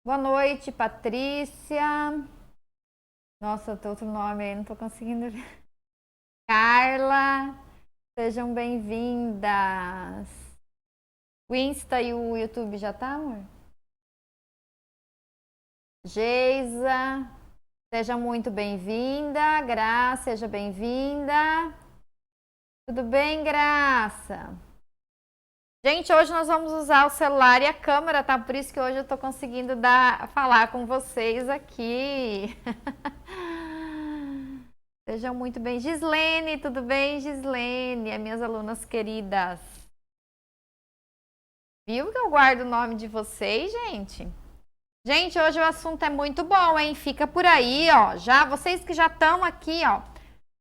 Boa noite, Patrícia. Nossa, tem outro nome aí, não tô conseguindo ver. Carla, sejam bem-vindas. O Insta e o YouTube já tá, amor? Geisa, seja muito bem-vinda. Graça, seja bem-vinda. Tudo bem, Graça? Gente, hoje nós vamos usar o celular e a câmera, tá? Por isso que hoje eu tô conseguindo falar com vocês aqui. Sejam muito bem. Gislene, tudo bem, Gislene? As minhas alunas queridas. Viu que eu guardo o nome de vocês, gente? Gente, hoje o assunto é muito bom, hein? Fica por aí, ó. Já, vocês que já estão aqui, ó.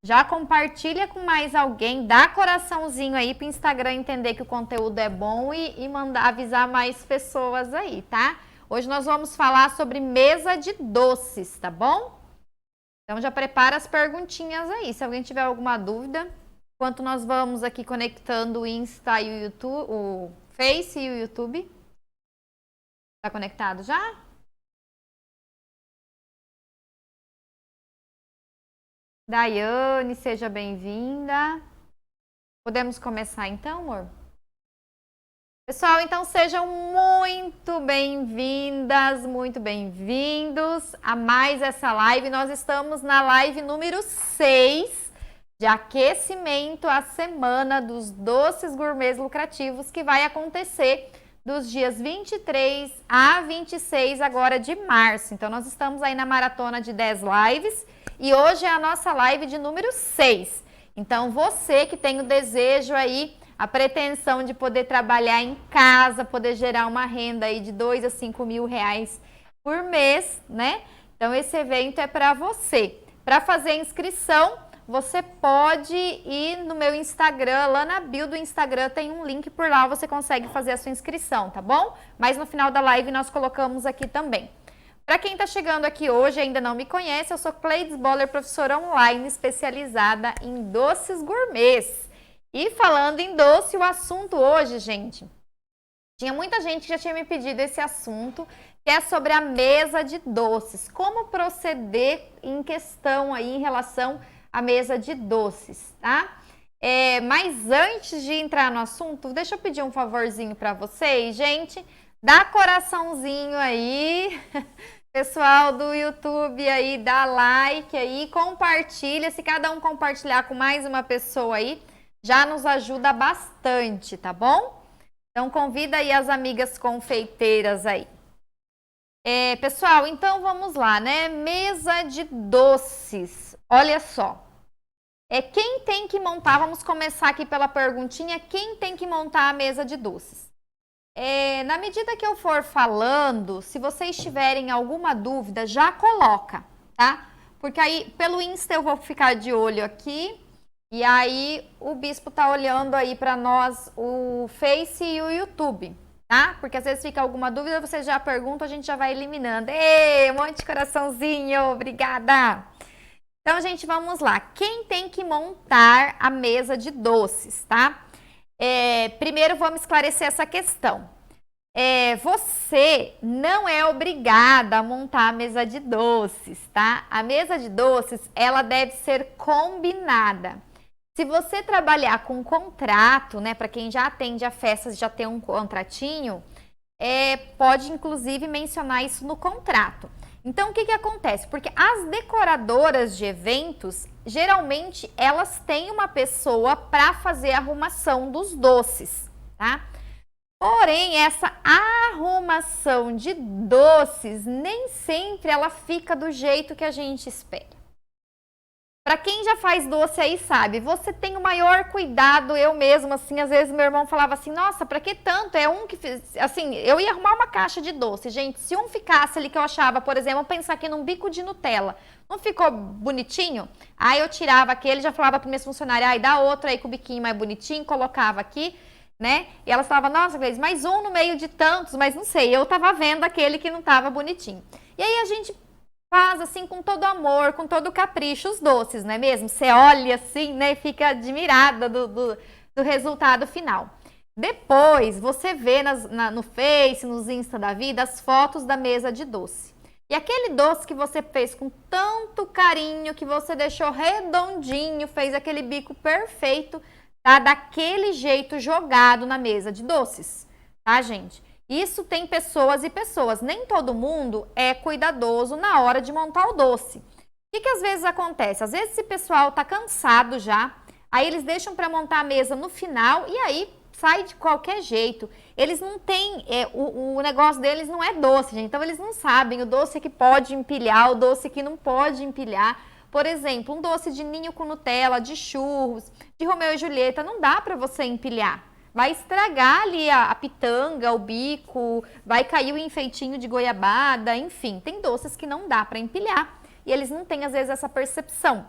Já compartilha com mais alguém, dá coraçãozinho aí pro Instagram entender que o conteúdo é bom e mandar avisar mais pessoas aí, tá? Hoje nós vamos falar sobre mesa de doces, tá bom? Então já prepara as perguntinhas aí. Se alguém tiver alguma dúvida, enquanto nós vamos aqui conectando o Insta e o YouTube, o Face e o YouTube. Tá conectado já? Daiane, seja bem-vinda. Podemos começar então, amor? Pessoal, então sejam muito bem-vindas, muito bem-vindos a mais essa live. Nós estamos na live número 6 de aquecimento à semana dos doces gourmets lucrativos, que vai acontecer dos dias 23 a 26 agora de março. Então nós estamos aí na maratona de 10 lives e hoje é a nossa live de número 6. Então você que tem o desejo aí, a pretensão de poder trabalhar em casa, poder gerar uma renda aí de 2 a 5 mil reais por mês, né? Então esse evento é para você. Para fazer a inscrição, você pode ir no meu Instagram, lá na bio do Instagram tem um link, por lá você consegue fazer a sua inscrição, tá bom? Mas no final da live nós colocamos aqui também. Para quem está chegando aqui hoje e ainda não me conhece, eu sou Cleides Boller, professora online especializada em doces gourmets. E falando em doce, o assunto hoje, gente, tinha muita gente que já tinha me pedido esse assunto, que é sobre a mesa de doces. Como proceder em questão aí em relação à mesa de doces, tá? Mas antes de entrar no assunto, deixa eu pedir um favorzinho para vocês, gente. Dá coraçãozinho aí. Pessoal do YouTube aí, dá like aí, compartilha. Se cada um compartilhar com mais uma pessoa aí, já nos ajuda bastante, tá bom? Então convida aí as amigas confeiteiras aí. Pessoal, então vamos lá, né? Mesa de doces. Olha só. Quem tem que montar, vamos começar aqui pela perguntinha, quem tem que montar a mesa de doces? Na medida que eu for falando, se vocês tiverem alguma dúvida, já coloca, tá? Porque aí, pelo Insta eu vou ficar de olho aqui, e aí o Bispo tá olhando aí para nós o Face e o YouTube, tá? Porque às vezes fica alguma dúvida, você já pergunta, a gente já vai eliminando. Ei, um monte de coraçãozinho, obrigada! Então, gente, vamos lá. Quem tem que montar a mesa de doces, tá? Primeiro, vamos esclarecer essa questão. Você não é obrigada a montar a mesa de doces, tá? A mesa de doces, ela deve ser combinada. Se você trabalhar com contrato, né, para quem já atende a festas, já tem um contratinho, pode inclusive mencionar isso no contrato. Então, o que acontece? Porque as decoradoras de eventos, geralmente, elas têm uma pessoa para fazer a arrumação dos doces, tá? Porém, essa arrumação de doces, nem sempre ela fica do jeito que a gente espera. Para quem já faz doce aí sabe, você tem o maior cuidado, eu mesma, assim, às vezes meu irmão falava assim, nossa, para que tanto? É um que fez, assim, eu ia arrumar uma caixa de doce, gente, se um ficasse ali que eu achava, por exemplo, pensar aqui num bico de Nutella, não ficou bonitinho? Aí eu tirava aquele, já falava para minhas funcionárias, ai, dá outro aí com o biquinho mais bonitinho, colocava aqui, né? E elas falavam, nossa, Gleice, mais um no meio de tantos, mas não sei, eu tava vendo aquele que não tava bonitinho. E aí a gente faz assim com todo amor, com todo capricho os doces, não é mesmo? Você olha assim, né, e fica admirada do resultado final. Depois, você vê no Face, nos Insta da vida, as fotos da mesa de doce. E aquele doce que você fez com tanto carinho, que você deixou redondinho, fez aquele bico perfeito, tá? Daquele jeito jogado na mesa de doces, tá, gente? Isso tem pessoas e pessoas. Nem todo mundo é cuidadoso na hora de montar o doce. O que às vezes acontece? Às vezes esse pessoal tá cansado já, aí eles deixam para montar a mesa no final e aí sai de qualquer jeito. Eles não têm, o negócio deles não é doce, gente. Então eles não sabem o doce que pode empilhar, o doce que não pode empilhar. Por exemplo, um doce de ninho com Nutella, de churros, de Romeu e Julieta, não dá para você empilhar. Vai estragar ali a pitanga, o bico, vai cair o enfeitinho de goiabada, enfim. Tem doces que não dá para empilhar e eles não têm, às vezes, essa percepção.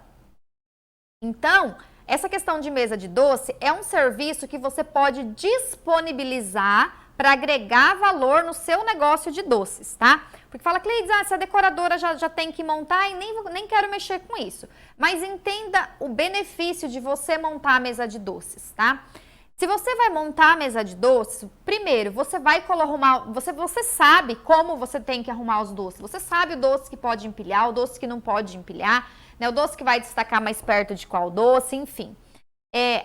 Então, essa questão de mesa de doce é um serviço que você pode disponibilizar para agregar valor no seu negócio de doces, tá? Porque fala, Cleides, essa decoradora já tem que montar e nem quero mexer com isso. Mas entenda o benefício de você montar a mesa de doces, tá? Se você vai montar a mesa de doces, primeiro, você vai arrumar, você sabe como você tem que arrumar os doces. Você sabe o doce que pode empilhar, o doce que não pode empilhar, né? O doce que vai destacar mais perto de qual doce, enfim.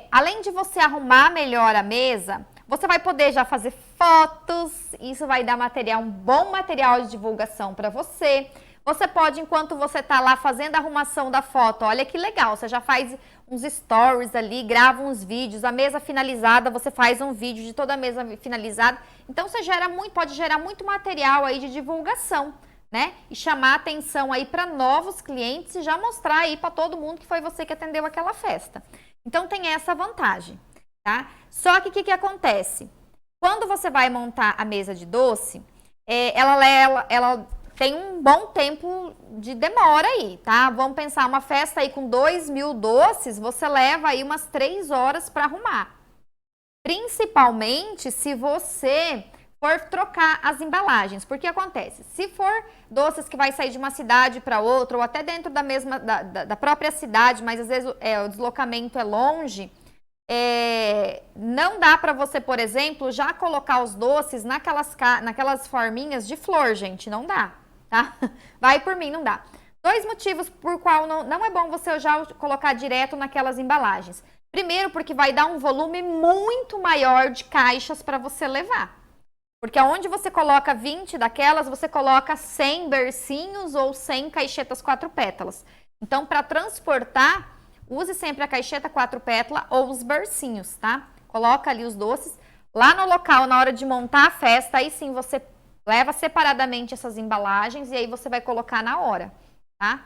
Além de você arrumar melhor a mesa, você vai poder já fazer fotos, isso vai dar um bom material de divulgação para você. Você pode, enquanto você está lá fazendo a arrumação da foto, olha que legal, você já faz uns stories ali, grava uns vídeos, a mesa finalizada, você faz um vídeo de toda a mesa finalizada. Então, você pode gerar muito material aí de divulgação, né? E chamar atenção aí para novos clientes e já mostrar aí para todo mundo que foi você que atendeu aquela festa. Então, tem essa vantagem, tá? Só que o que acontece? Quando você vai montar a mesa de doce, ela tem um bom tempo de demora aí, tá? Vamos pensar, uma festa aí com 2.000 doces, você leva aí umas 3 horas para arrumar. Principalmente se você for trocar as embalagens. Porque acontece, se for doces que vai sair de uma cidade para outra, ou até dentro da mesma, da própria cidade, mas às vezes o deslocamento é longe, não dá para você, por exemplo, já colocar os doces naquelas forminhas de flor, gente, não dá. Tá? Vai por mim, não dá. 2 motivos por qual não é bom você já colocar direto naquelas embalagens. Primeiro, porque vai dar um volume muito maior de caixas para você levar. Porque onde você coloca 20 daquelas, você coloca 100 bercinhos ou 100 caixetas 4 pétalas. Então, para transportar, use sempre a caixeta 4 pétalas ou os bercinhos, tá? Coloca ali os doces. Lá no local, na hora de montar a festa, aí sim você leva separadamente essas embalagens e aí você vai colocar na hora, tá?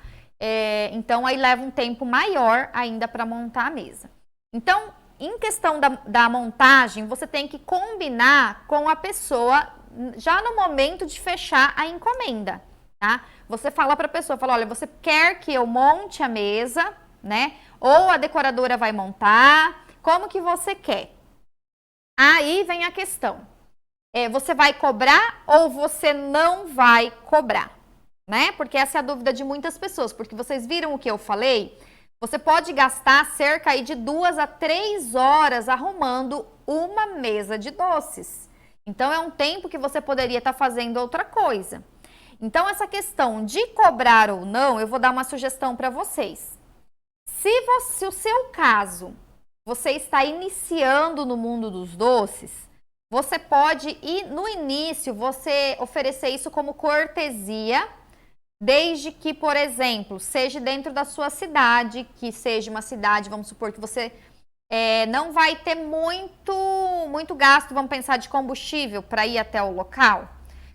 Então, aí leva um tempo maior ainda para montar a mesa. Então, em questão da montagem, você tem que combinar com a pessoa já no momento de fechar a encomenda, tá? Você fala para a pessoa, olha, você quer que eu monte a mesa, né? Ou a decoradora vai montar, como que você quer? Aí vem a questão. Você vai cobrar ou você não vai cobrar, né? Porque essa é a dúvida de muitas pessoas, porque vocês viram o que eu falei? Você pode gastar cerca aí de 2 a 3 horas arrumando uma mesa de doces. Então, é um tempo que você poderia estar fazendo outra coisa. Então, essa questão de cobrar ou não, eu vou dar uma sugestão para vocês. Se o seu caso, você está iniciando no mundo dos doces, você pode ir no início, você oferecer isso como cortesia, desde que, por exemplo, seja dentro da sua cidade, que seja uma cidade, vamos supor que você não vai ter muito gasto, vamos pensar, de combustível para ir até o local.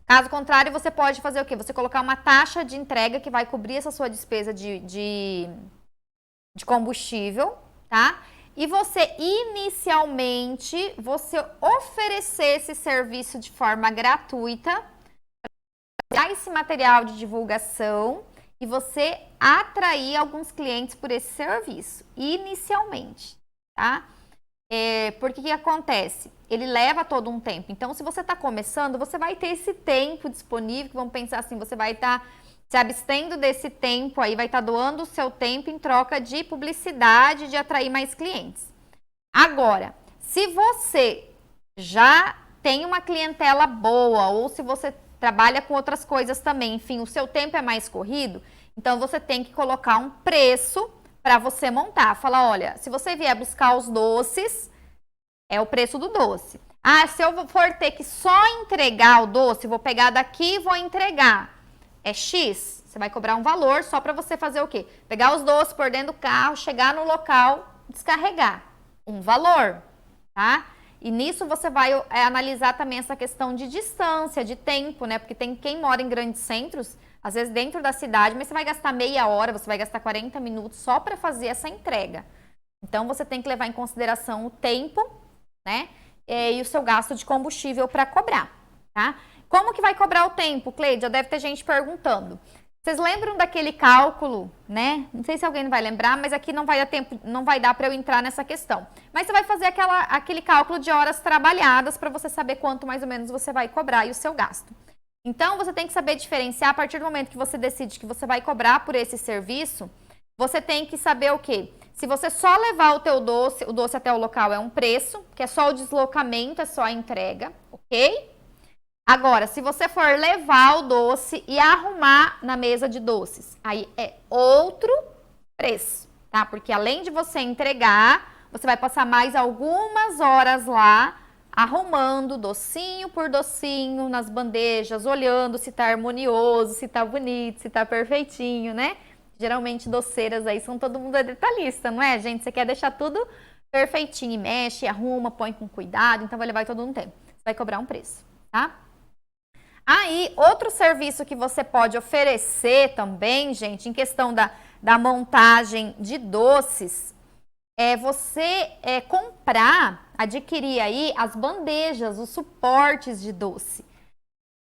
Caso contrário, você pode fazer o quê? Você colocar uma taxa de entrega que vai cobrir essa sua despesa de combustível, tá? E você, inicialmente, você oferecer esse serviço de forma gratuita, dar esse material de divulgação e você atrair alguns clientes por esse serviço, inicialmente, tá? Porque o que acontece? Ele leva todo um tempo. Então, se você está começando, você vai ter esse tempo disponível, vamos pensar assim, você vai estar se abstendo desse tempo aí, vai estar doando o seu tempo em troca de publicidade, de atrair mais clientes. Agora, se você já tem uma clientela boa, ou se você trabalha com outras coisas também, enfim, o seu tempo é mais corrido, então você tem que colocar um preço para você montar. Falar, olha, se você vier buscar os doces, é o preço do doce. Ah, se eu for ter que só entregar o doce, vou pegar daqui e vou entregar. É X, você vai cobrar um valor só para você fazer o quê? Pegar os doces, pôr dentro do carro, chegar no local, descarregar. Um valor, tá? E nisso você vai analisar também essa questão de distância, de tempo, né? Porque tem quem mora em grandes centros, às vezes dentro da cidade, mas você vai gastar meia hora, você vai gastar 40 minutos só para fazer essa entrega. Então, você tem que levar em consideração o tempo, né? E o seu gasto de combustível para cobrar, tá? Como que vai cobrar o tempo, Cleide? Já deve ter gente perguntando. Vocês lembram daquele cálculo, né? Não sei se alguém vai lembrar, mas aqui não vai dar tempo, não vai dar para eu entrar nessa questão. Mas você vai fazer aquele cálculo de horas trabalhadas para você saber quanto mais ou menos você vai cobrar e o seu gasto. Então, você tem que saber diferenciar a partir do momento que você decide que você vai cobrar por esse serviço, você tem que saber o quê? Se você só levar o doce até o local é um preço, que é só o deslocamento, é só a entrega, ok? Agora, se você for levar o doce e arrumar na mesa de doces, aí é outro preço, tá? Porque além de você entregar, você vai passar mais algumas horas lá arrumando docinho por docinho nas bandejas, olhando se tá harmonioso, se tá bonito, se tá perfeitinho, né? Geralmente doceiras aí são todo mundo detalhista, não é, gente? Você quer deixar tudo perfeitinho e mexe, arruma, põe com cuidado, então vai levar todo um tempo. Você vai cobrar um preço, tá? Aí, outro serviço que você pode oferecer também, gente, em questão da montagem de doces, é você comprar, adquirir aí as bandejas, os suportes de doce,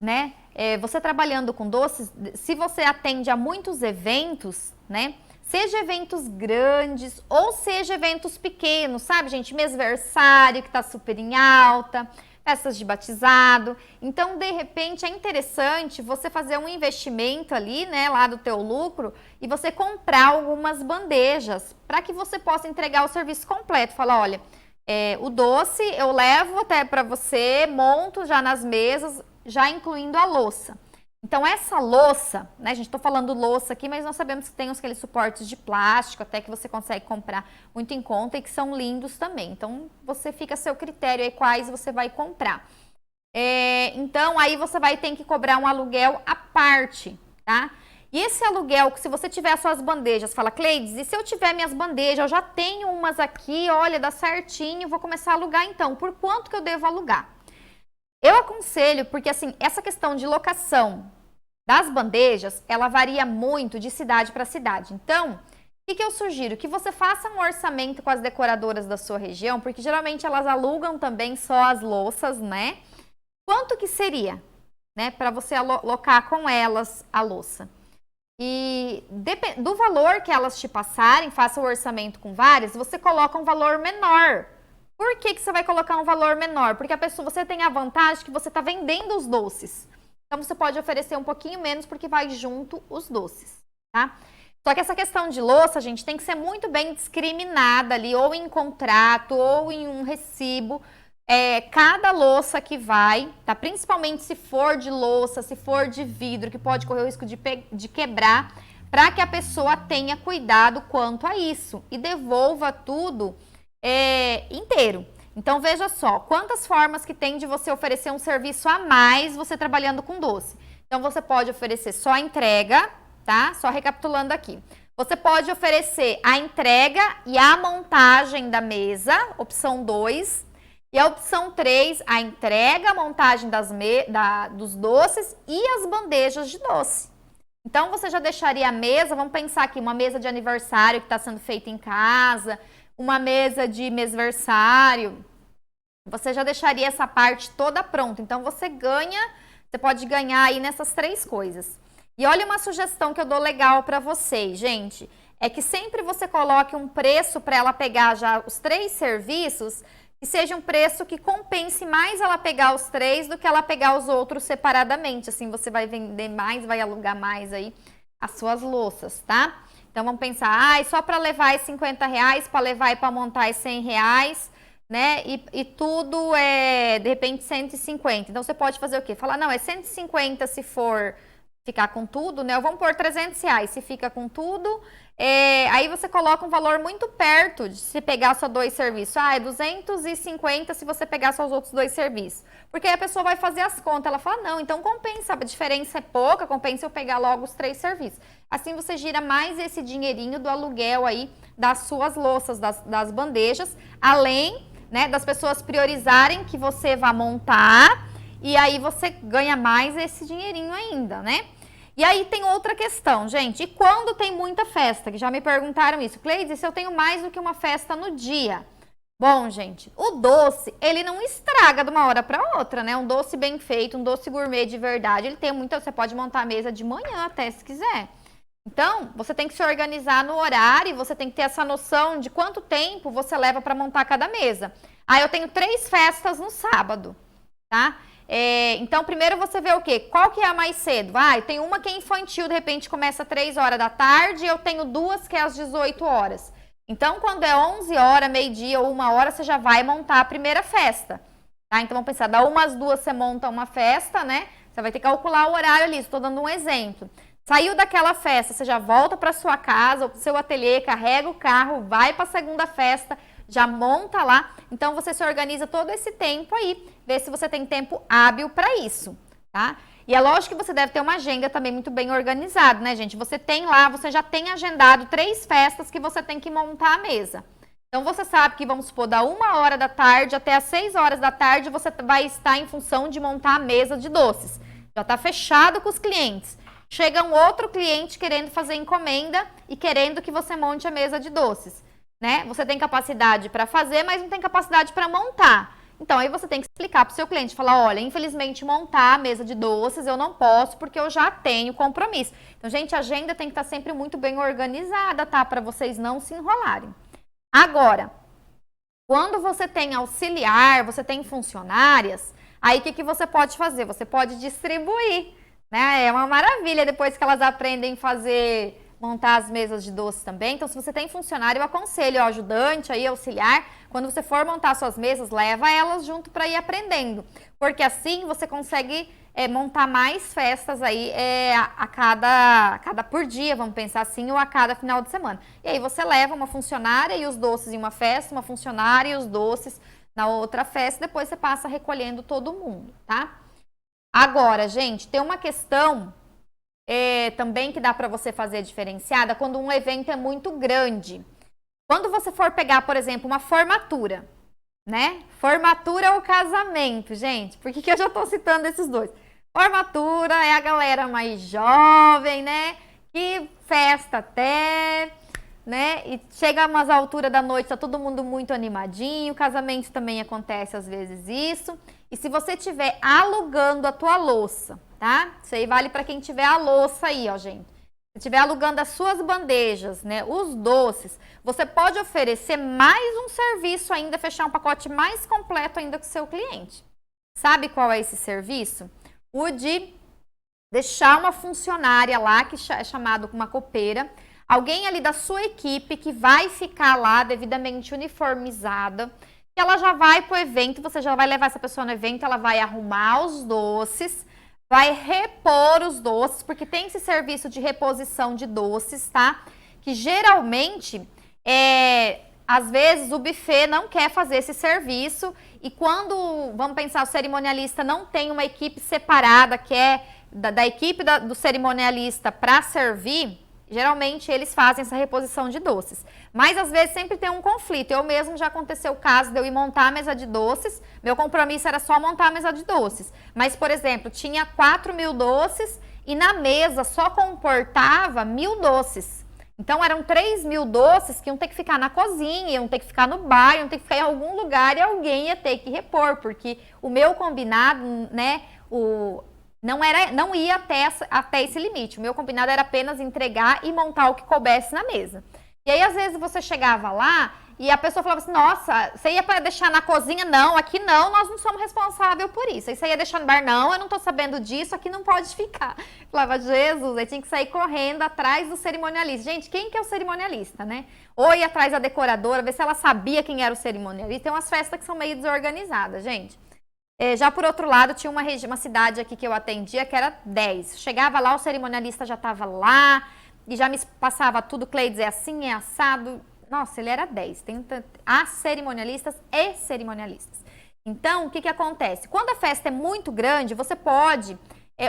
né? Você trabalhando com doces, se você atende a muitos eventos, né? Seja eventos grandes ou seja eventos pequenos, sabe, gente? Mêsversário que tá super em alta, festas de batizado. Então, de repente, é interessante você fazer um investimento ali, né, lá do teu lucro e você comprar algumas bandejas para que você possa entregar o serviço completo. Fala, olha, o doce eu levo até para você, monto já nas mesas, já incluindo a louça. Então, essa louça, né, a gente tá falando louça aqui, mas nós sabemos que tem aqueles suportes de plástico, até que você consegue comprar muito em conta e que são lindos também. Então, você fica a seu critério aí quais você vai comprar. Então, aí você vai ter que cobrar um aluguel à parte, tá? E esse aluguel, se você tiver as suas bandejas, fala, Cleides, e se eu tiver minhas bandejas, eu já tenho umas aqui, olha, dá certinho, vou começar a alugar então. Por quanto que eu devo alugar? Eu aconselho, porque assim, essa questão de locação das bandejas, ela varia muito de cidade para cidade. Então, o que eu sugiro? Que você faça um orçamento com as decoradoras da sua região, porque geralmente elas alugam também só as louças, né? Quanto que seria, né, para você alocar com elas a louça? E do valor que elas te passarem, faça o orçamento com várias, você coloca um valor menor. Por que você vai colocar um valor menor? Porque você tem a vantagem que você está vendendo os doces. Então, você pode oferecer um pouquinho menos porque vai junto os doces, tá? Só que essa questão de louça, gente, tem que ser muito bem discriminada ali, ou em contrato, ou em um recibo. Cada louça que vai, tá? Principalmente se for de louça, se for de vidro, que pode correr o risco de quebrar, para que a pessoa tenha cuidado quanto a isso e devolva tudo inteiro. Então, veja só, quantas formas que tem de você oferecer um serviço a mais você trabalhando com doce. Então, você pode oferecer só a entrega, tá? Só recapitulando aqui. Você pode oferecer a entrega e a montagem da mesa, opção 2. E a opção 3, a entrega, a montagem dos doces e as bandejas de doce. Então, você já deixaria a mesa, vamos pensar aqui, uma mesa de aniversário que está sendo feita em casa, uma mesa de mêsversário, você já deixaria essa parte toda pronta. Então, você pode ganhar aí nessas 3 coisas. E olha uma sugestão que eu dou legal para vocês, gente, é que sempre você coloque um preço para ela pegar já os 3 serviços, que seja um preço que compense mais ela pegar os 3 do que ela pegar os outros separadamente. Assim, você vai vender mais, vai alugar mais aí as suas louças, tá? Então, vamos pensar, só para levar é R$50, para levar e para montar é R$100, né? E tudo é, de repente, 150. Então, você pode fazer o quê? Falar, não, é 150 se for ficar com tudo, né? Ou vamos pôr R$ 300 se fica com tudo. Aí você coloca um valor muito perto de se pegar só 2 serviços. Ah, é 250 se você pegar só os outros 2 serviços. Porque aí a pessoa vai fazer as contas. Ela fala, não, então compensa, a diferença é pouca, compensa eu pegar logo os 3 serviços. Assim você gira mais esse dinheirinho do aluguel aí das suas louças, das bandejas, além, né, das pessoas priorizarem que você vai montar, e aí você ganha mais esse dinheirinho ainda, né? E aí tem outra questão, gente. E quando tem muita festa? Que já me perguntaram isso. Cleide, se eu tenho mais do que uma festa no dia? Bom, gente, o doce, ele não estraga de uma hora para outra, né? Um doce bem feito, um doce gourmet de verdade, ele tem muita... Você pode montar a mesa de manhã até, se quiser. Então, você tem que se organizar no horário e você tem que ter essa noção de quanto tempo você leva para montar cada mesa. Ah, eu tenho 3 festas no sábado, tá? Então, primeiro você vê o quê? Qual que é a mais cedo? Ah, tem uma que é infantil, de repente começa às 3 horas da tarde, e eu tenho 2 que é às 18 horas. Então, quando é 11 horas, meio-dia ou 1 hora, você já vai montar a primeira festa, tá? Então, vamos pensar, da 1 às 2 você monta uma festa, né? Você vai ter que calcular o horário ali, estou dando um exemplo. Saiu daquela festa, você já volta para sua casa ou para o seu ateliê, carrega o carro, vai para a segunda festa, já monta lá. Então, você se organiza todo esse tempo aí, vê se você tem tempo hábil para isso, tá? E é lógico que você deve ter uma agenda também muito bem organizada, né, gente? Você tem lá, você já tem agendado 3 festas que você tem que montar a mesa. Então, você sabe que, vamos supor, da 1 hora da tarde até as 6 horas da tarde, você vai estar em função de montar a mesa de doces. Já está fechado com os clientes. Chega um outro cliente querendo fazer encomenda e querendo que você monte a mesa de doces, né? Você tem capacidade para fazer, mas não tem capacidade para montar. Então, aí você tem que explicar para o seu cliente, falar, olha, infelizmente montar a mesa de doces eu não posso porque eu já tenho compromisso. Então, gente, a agenda tem que estar sempre muito bem organizada, tá? Para vocês não se enrolarem. Agora, quando você tem auxiliar, você tem funcionárias, aí o que você pode fazer? Você pode distribuir, né? É uma maravilha depois que elas aprendem a fazer... montar as mesas de doce também. Então, se você tem funcionário, eu aconselho o ajudante, aí, auxiliar, quando você for montar suas mesas, leva elas junto para ir aprendendo. Porque assim você consegue montar mais festas aí a cada por dia, vamos pensar assim, ou a cada final de semana. E aí você leva uma funcionária e os doces em uma festa, uma funcionária e os doces na outra festa, depois você passa recolhendo todo mundo, tá? Agora, gente, tem uma questão... também que dá para você fazer diferenciada quando um evento é muito grande. Quando você for pegar, por exemplo, uma formatura, né? Formatura ou casamento, gente. Por que eu já estou citando esses dois? Formatura é a galera mais jovem, né? Que festa até, né? E chega umas alturas da noite, tá todo mundo muito animadinho. Casamento também acontece às vezes isso. E se você estiver alugando a tua louça, tá? Isso aí vale para quem tiver a louça aí, ó, gente. Se estiver alugando as suas bandejas, né, os doces, você pode oferecer mais um serviço ainda, fechar um pacote mais completo ainda com o seu cliente. Sabe qual é esse serviço? O de deixar uma funcionária lá, que é chamado uma copeira, alguém ali da sua equipe que vai ficar lá devidamente uniformizada, que ela já vai para o evento, você já vai levar essa pessoa no evento, ela vai arrumar os doces, vai repor os doces, porque tem esse serviço de reposição de doces, tá? Que geralmente, às vezes o buffet não quer fazer esse serviço e quando, vamos pensar, o cerimonialista não tem uma equipe separada, que é da equipe do cerimonialista para servir, geralmente eles fazem essa reposição de doces. Mas às vezes sempre tem um conflito. Eu mesmo já aconteceu o caso de eu ir montar a mesa de doces. Meu compromisso era só montar a mesa de doces. Mas, por exemplo, tinha 4.000 doces e na mesa só comportava 1.000 doces. Então eram 3.000 doces que iam ter que ficar na cozinha, iam ter que ficar no bar, iam ter que ficar em algum lugar e alguém ia ter que repor. Porque o meu combinado, né, não ia até esse limite. O meu combinado era apenas entregar e montar o que coubesse na mesa. E aí, às vezes, você chegava lá e a pessoa falava assim, nossa, você ia para deixar na cozinha? Não, aqui não, nós não somos responsáveis por isso. Aí você ia deixar no bar? Não, eu não tô sabendo disso, aqui não pode ficar. Eu falava, Jesus, aí tinha que sair correndo atrás do cerimonialista. Gente, quem que é o cerimonialista, né? Ou ir atrás da decoradora, ver se ela sabia quem era o cerimonialista. Tem umas festas que são meio desorganizadas, gente. Já por outro lado, tinha uma cidade aqui que eu atendia que era 10. Chegava lá, o cerimonialista já estava lá e já me passava tudo. Cleides, é assim, é assado. Nossa, ele era 10. Há cerimonialistas e cerimonialistas. Então, o que acontece? Quando a festa é muito grande, você pode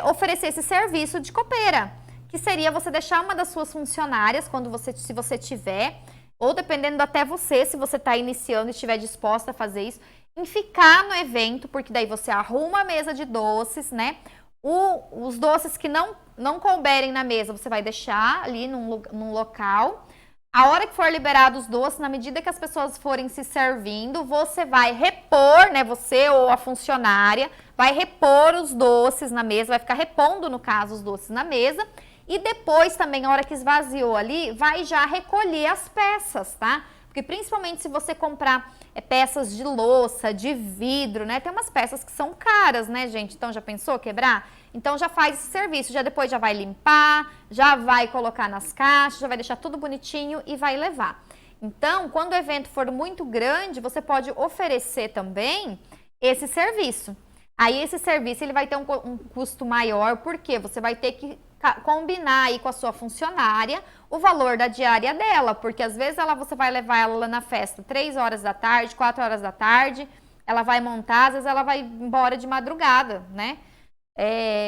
oferecer esse serviço de copeira, que seria você deixar uma das suas funcionárias, se você tiver, ou dependendo até você, se você está iniciando e estiver disposta a fazer isso, em ficar no evento, porque daí você arruma a mesa de doces, né? Os doces que não couberem na mesa, você vai deixar ali num local. A hora que for liberado os doces, na medida que as pessoas forem se servindo, você vai repor, né? Você ou a funcionária vai repor os doces na mesa, vai ficar repondo, no caso, os doces na mesa. E depois também, a hora que esvaziou ali, vai já recolher as peças, tá? Porque principalmente se você comprar peças de louça, de vidro, né? Tem umas peças que são caras, né, gente? Então, já pensou quebrar? Então, já faz esse serviço. Já depois já vai limpar, já vai colocar nas caixas, já vai deixar tudo bonitinho e vai levar. Então, quando o evento for muito grande, você pode oferecer também esse serviço. Aí, esse serviço ele vai ter um custo maior, porque você vai ter que combinar aí com a sua funcionária o valor da diária dela, porque às vezes você vai levar ela lá na festa 3 horas da tarde, 4 horas da tarde, ela vai montar, às vezes ela vai embora de madrugada, né?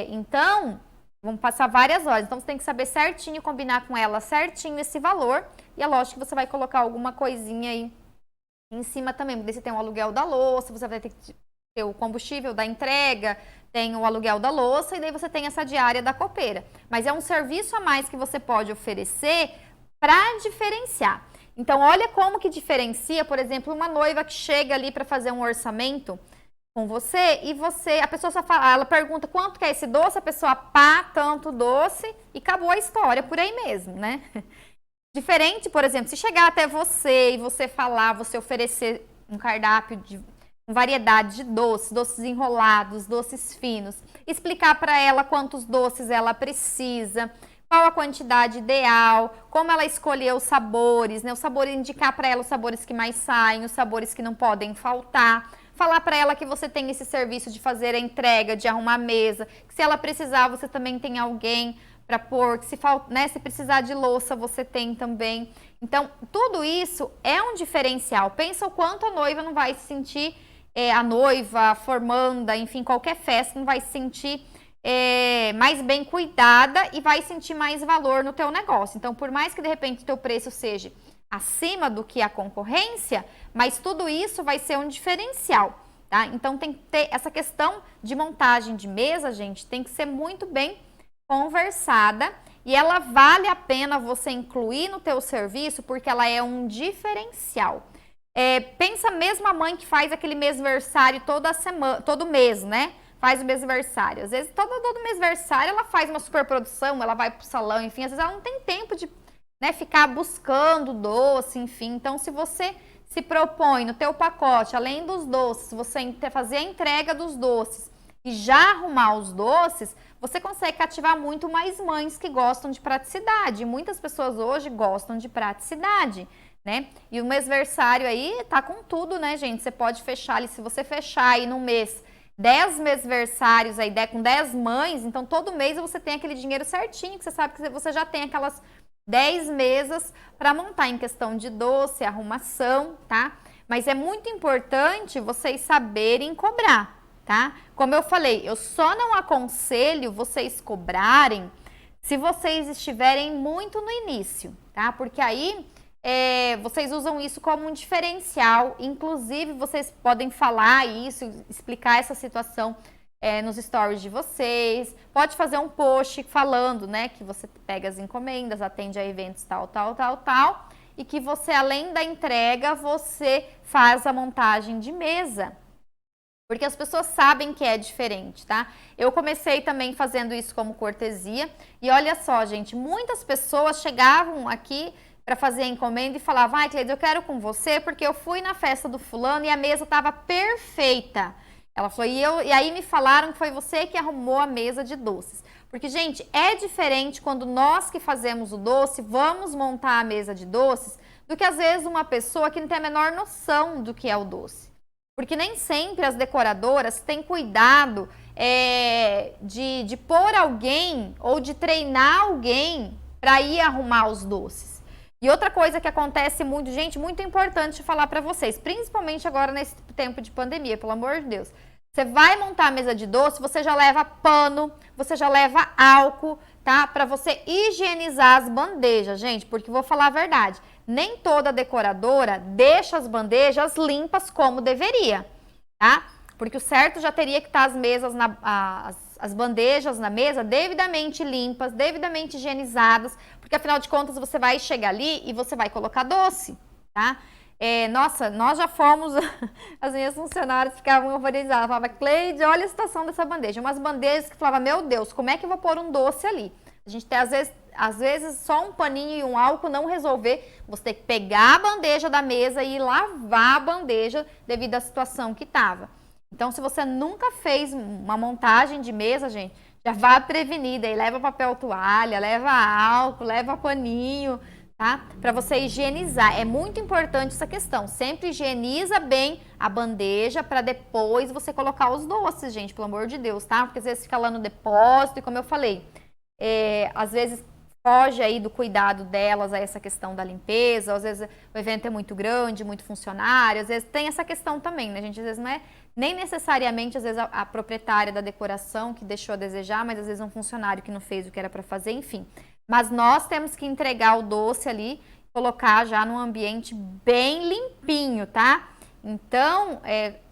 Então, vamos passar várias horas, então você tem que saber certinho, combinar com ela certinho esse valor, e é lógico que você vai colocar alguma coisinha aí em cima também, porque você tem o aluguel da louça, você vai ter que ter o combustível da entrega, tem o aluguel da louça e daí você tem essa diária da copeira. Mas é um serviço a mais que você pode oferecer para diferenciar. Então, olha como que diferencia, por exemplo, uma noiva que chega ali para fazer um orçamento com você e a pessoa só fala, ela pergunta quanto que é esse doce, a pessoa pá, tanto doce e acabou a história por aí mesmo, né? Diferente, por exemplo, se chegar até você e você falar, você oferecer um cardápio de variedade de doces, doces enrolados, doces finos, explicar para ela quantos doces ela precisa, qual a quantidade ideal, como ela escolher os sabores, né? Os sabores, indicar para ela os sabores que mais saem, os sabores que não podem faltar, falar para ela que você tem esse serviço de fazer a entrega, de arrumar a mesa, que se ela precisar, você também tem alguém para pôr, que se precisar de louça, você tem também. Então, tudo isso é um diferencial. Pensa o quanto a noiva não vai se sentir, a noiva, a formanda, enfim, qualquer festa, não vai se sentir mais bem cuidada e vai sentir mais valor no teu negócio. Então, por mais que de repente o teu preço seja acima do que a concorrência, mas tudo isso vai ser um diferencial, tá? Então, tem que ter essa questão de montagem de mesa, gente, tem que ser muito bem conversada e ela vale a pena você incluir no teu serviço porque ela é um diferencial. Pensa mesmo a mãe que faz aquele mêsversário toda semana, todo mês, né? Faz o mêsversário. Às vezes, todo mêsversário ela faz uma superprodução, ela vai pro salão, enfim, às vezes ela não tem tempo de, né, ficar buscando doce, enfim. Então, se você se propõe no teu pacote, além dos doces, você fazer a entrega dos doces e já arrumar os doces, você consegue cativar muito mais mães que gostam de praticidade. Muitas pessoas hoje gostam de praticidade, né? E o mêsversário aí tá com tudo, né, gente? Você pode fechar ali, se você fechar aí no mês 10 mêsversários aí, com 10 mães, então todo mês você tem aquele dinheiro certinho, que você sabe que você já tem aquelas 10 mesas para montar em questão de doce, arrumação, tá? Mas é muito importante vocês saberem cobrar, tá? Como eu falei, eu só não aconselho vocês cobrarem se vocês estiverem muito no início, tá? Porque aí vocês usam isso como um diferencial, inclusive vocês podem falar isso, explicar essa situação nos stories de vocês, pode fazer um post falando, né, que você pega as encomendas, atende a eventos tal, e que você, além da entrega, você faz a montagem de mesa, porque as pessoas sabem que é diferente, tá? Eu comecei também fazendo isso como cortesia, e olha só, gente, muitas pessoas chegavam aqui para fazer a encomenda e falava, vai, Cleide, eu quero com você porque eu fui na festa do fulano e a mesa estava perfeita. Ela falou, e aí me falaram que foi você que arrumou a mesa de doces. Porque, gente, é diferente quando nós que fazemos o doce, vamos montar a mesa de doces, do que às vezes uma pessoa que não tem a menor noção do que é o doce. Porque nem sempre as decoradoras têm cuidado de pôr alguém ou de treinar alguém para ir arrumar os doces. E outra coisa que acontece muito, gente, muito importante falar para vocês, principalmente agora nesse tempo de pandemia, pelo amor de Deus. Você vai montar a mesa de doce, você já leva pano, você já leva álcool, tá? Para você higienizar as bandejas, gente, porque vou falar a verdade, nem toda decoradora deixa as bandejas limpas como deveria, tá? Porque o certo já teria que estar as mesas, as bandejas na mesa devidamente limpas, devidamente higienizadas, porque afinal de contas você vai chegar ali e você vai colocar doce, tá? Nossa, nós já fomos, as minhas funcionárias ficavam horrorizadas, falavam, Cleide, olha a situação dessa bandeja, umas bandejas que falavam, meu Deus, como é que eu vou pôr um doce ali? A gente tem, às vezes só um paninho e um álcool não resolver, você tem que pegar a bandeja da mesa e lavar a bandeja devido à situação que estava. Então, se você nunca fez uma montagem de mesa, gente, já vá prevenida, aí leva papel toalha, leva álcool, leva paninho, tá? Para você higienizar. É muito importante essa questão. Sempre higieniza bem a bandeja para depois você colocar os doces, gente, pelo amor de Deus, tá? Porque às vezes fica lá no depósito e como eu falei, às vezes foge aí do cuidado delas a essa questão da limpeza, às vezes o evento é muito grande, muito funcionário, às vezes tem essa questão também, né, gente? Às vezes não é nem necessariamente, às vezes, a proprietária da decoração que deixou a desejar, mas às vezes um funcionário que não fez o que era para fazer, enfim. Mas nós temos que entregar o doce ali, colocar já num ambiente bem limpinho, tá? Então,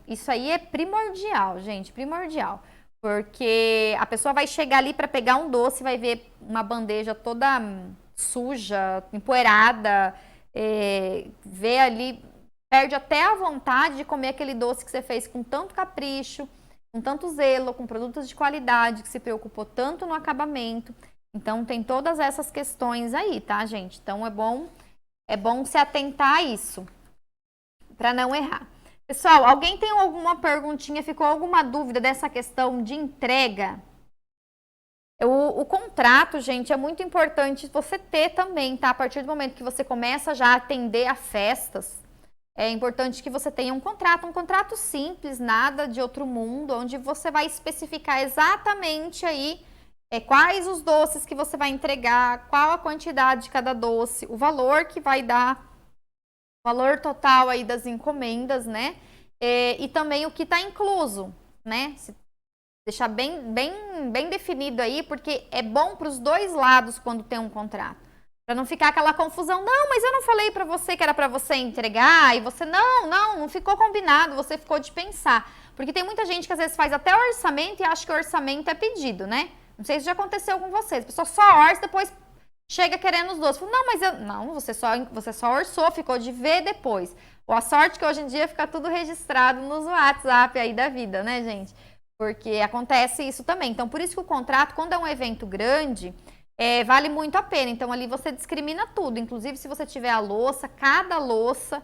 isso aí é primordial, gente, primordial. Porque a pessoa vai chegar ali para pegar um doce, vai ver uma bandeja toda suja, empoeirada, vê ali, perde até a vontade de comer aquele doce que você fez com tanto capricho, com tanto zelo, com produtos de qualidade, que se preocupou tanto no acabamento. Então, tem todas essas questões aí, tá, gente? Então, é bom se atentar a isso, para não errar. Pessoal, alguém tem alguma perguntinha, ficou alguma dúvida dessa questão de entrega? O contrato, gente, é muito importante você ter também, tá? A partir do momento que você começa já a atender a festas, é importante que você tenha um contrato simples, nada de outro mundo, onde você vai especificar exatamente aí quais os doces que você vai entregar, qual a quantidade de cada doce, o valor que vai dar, o valor total aí das encomendas, né? E também o que está incluso, né? Deixar bem definido aí, porque é bom para os dois lados quando tem um contrato. Para não ficar aquela confusão, não, mas eu não falei para você que era para você entregar, e você, não ficou combinado, você ficou de pensar. Porque tem muita gente que às vezes faz até orçamento e acha que o orçamento é pedido, né? Não sei se já aconteceu com vocês. A pessoa só orça, depois chega querendo os doces. Não, mas você só orçou, ficou de ver depois. Ou a sorte que hoje em dia fica tudo registrado nos WhatsApp aí da vida, né, gente? Porque acontece isso também. Então, por isso que o contrato, quando é um evento grande, vale muito a pena. Então, ali você discrimina tudo. Inclusive, se você tiver a louça, cada louça,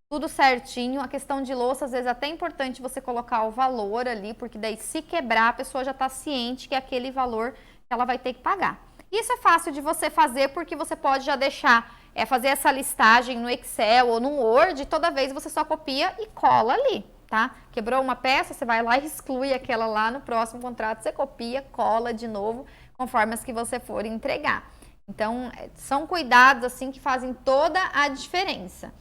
tudo certinho. A questão de louça, às vezes, é até importante você colocar o valor ali, porque daí, se quebrar, a pessoa já está ciente que é aquele valor que ela vai ter que pagar. Isso é fácil de você fazer, porque você pode já deixar, fazer essa listagem no Excel ou no Word, toda vez você só copia e cola ali, tá? Quebrou uma peça, você vai lá e exclui aquela lá no próximo contrato, você copia, cola de novo, conforme as que você for entregar. Então, são cuidados, assim, que fazem toda a diferença.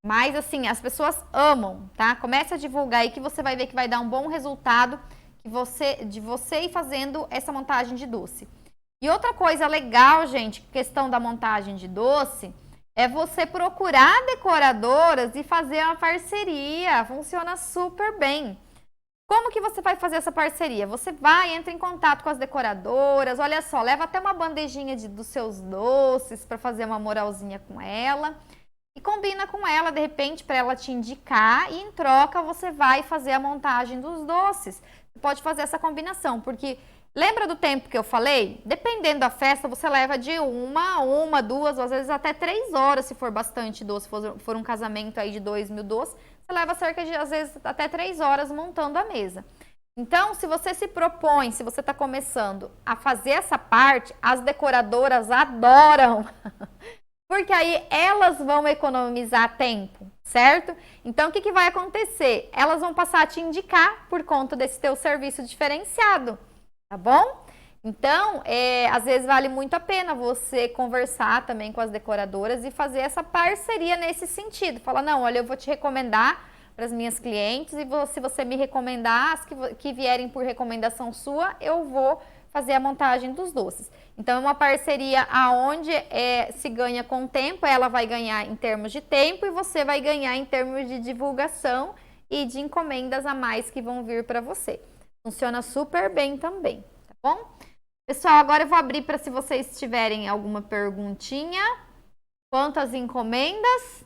Mas, assim, as pessoas amam, tá? Comece a divulgar aí que você vai ver que vai dar um bom resultado de você ir fazendo essa montagem de doce. E outra coisa legal, gente, questão da montagem de doce, é você procurar decoradoras e fazer uma parceria. Funciona super bem. Como que você vai fazer essa parceria? Você entra em contato com as decoradoras, olha só, leva até uma bandejinha dos seus doces para fazer uma moralzinha com ela. E combina com ela, de repente, para ela te indicar e em troca você vai fazer a montagem dos doces. Você pode fazer essa combinação, porque Lembra do tempo que eu falei? Dependendo da festa, você leva de uma, duas, às vezes até 3 horas, se for bastante doce, for um casamento aí de 2.000 doces, você leva cerca de, às vezes, até 3 horas montando a mesa. Então, se você se propõe, se você está começando a fazer essa parte, as decoradoras adoram, porque aí elas vão economizar tempo, certo? Então, o que vai acontecer? Elas vão passar a te indicar por conta desse teu serviço diferenciado. Tá bom? Então, às vezes vale muito a pena você conversar também com as decoradoras e fazer essa parceria nesse sentido. Fala, não, olha, eu vou te recomendar para as minhas clientes e se você me recomendar, as que vierem por recomendação sua, eu vou fazer a montagem dos doces. Então, é uma parceria aonde se ganha com o tempo, ela vai ganhar em termos de tempo e você vai ganhar em termos de divulgação e de encomendas a mais que vão vir para você. Funciona super bem também, tá bom? Pessoal, agora eu vou abrir para se vocês tiverem alguma perguntinha. Quantas encomendas?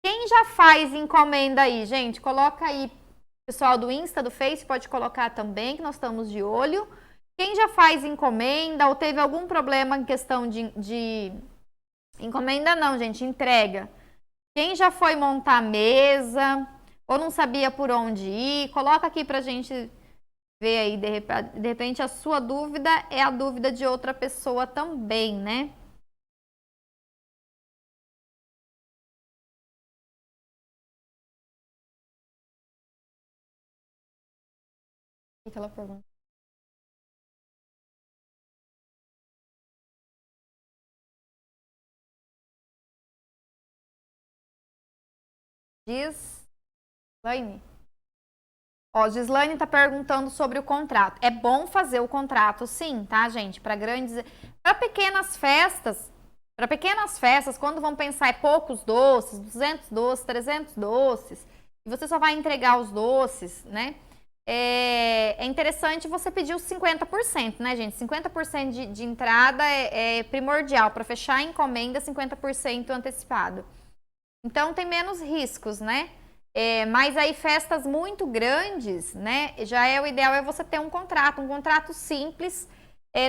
Quem já faz encomenda aí, gente? Coloca aí, pessoal do Insta, do Face, pode colocar também, que nós estamos de olho. Quem já faz encomenda ou teve algum problema em questão de... Encomenda não, gente, entrega. Quem já foi montar a mesa ou não sabia por onde ir, coloca aqui pra gente... ver aí, de repente a sua dúvida é a dúvida de outra pessoa também, né? O que ela pergunta? Diz, Laine. Ó, Gislaine tá perguntando sobre o contrato. É bom fazer o contrato, sim, tá, gente? Para pequenas festas, quando vão pensar em poucos doces, 200 doces, 300 doces, e você só vai entregar os doces, né? É interessante você pedir os 50%, né, gente? 50% de entrada é primordial para fechar a encomenda, 50% antecipado. Então tem menos riscos, né? Mas aí festas muito grandes, né? Já o ideal é você ter um contrato simples.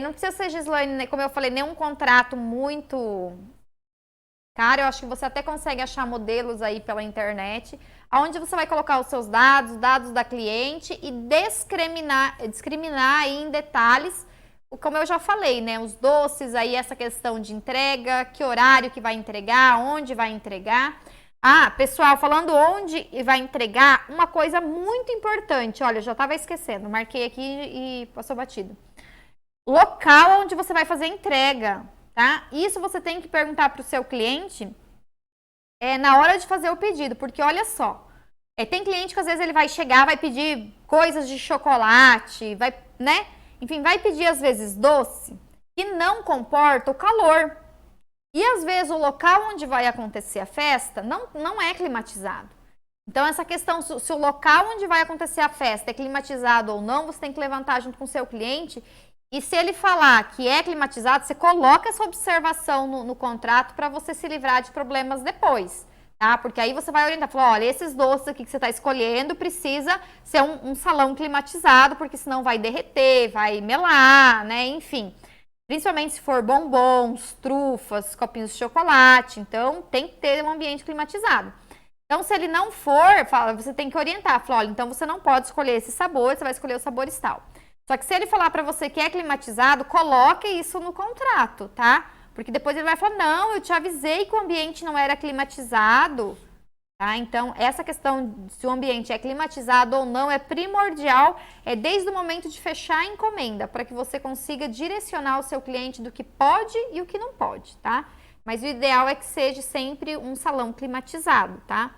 Não precisa ser, Gislaine, como eu falei, nenhum contrato muito caro. Eu acho que você até consegue achar modelos aí pela internet, onde você vai colocar os seus dados da cliente e discriminar aí em detalhes, como eu já falei, né? Os doces, aí essa questão de entrega, que horário que vai entregar, onde vai entregar. Ah, pessoal, falando onde vai entregar, uma coisa muito importante. Olha, eu já estava esquecendo, marquei aqui e passou batido. Local onde você vai fazer a entrega, tá? Isso você tem que perguntar para o seu cliente na hora de fazer o pedido, porque olha só, tem cliente que às vezes ele vai chegar, vai pedir coisas de chocolate, vai, né? Enfim, vai pedir às vezes doce que não comporta o calor. E às vezes o local onde vai acontecer a festa não é climatizado. Então essa questão, se o local onde vai acontecer a festa é climatizado ou não, você tem que levantar junto com o seu cliente. E se ele falar que é climatizado, você coloca essa observação no contrato para você se livrar de problemas depois, tá? Porque aí você vai orientar, falar, olha, esses doces aqui que você está escolhendo precisa ser um salão climatizado, porque senão vai derreter, vai melar, né? Enfim. Principalmente se for bombons, trufas, copinhos de chocolate. Então, tem que ter um ambiente climatizado. Então, se ele não for, você tem que orientar. Fala, olha, então você não pode escolher esse sabor, você vai escolher o sabor tal. Só que se ele falar para você que é climatizado, coloque isso no contrato, tá? Porque depois ele vai falar, não, eu te avisei que o ambiente não era climatizado. Tá? Então, essa questão se o ambiente é climatizado ou não é primordial, desde o momento de fechar a encomenda, para que você consiga direcionar o seu cliente do que pode e o que não pode, tá? Mas o ideal é que seja sempre um salão climatizado, tá?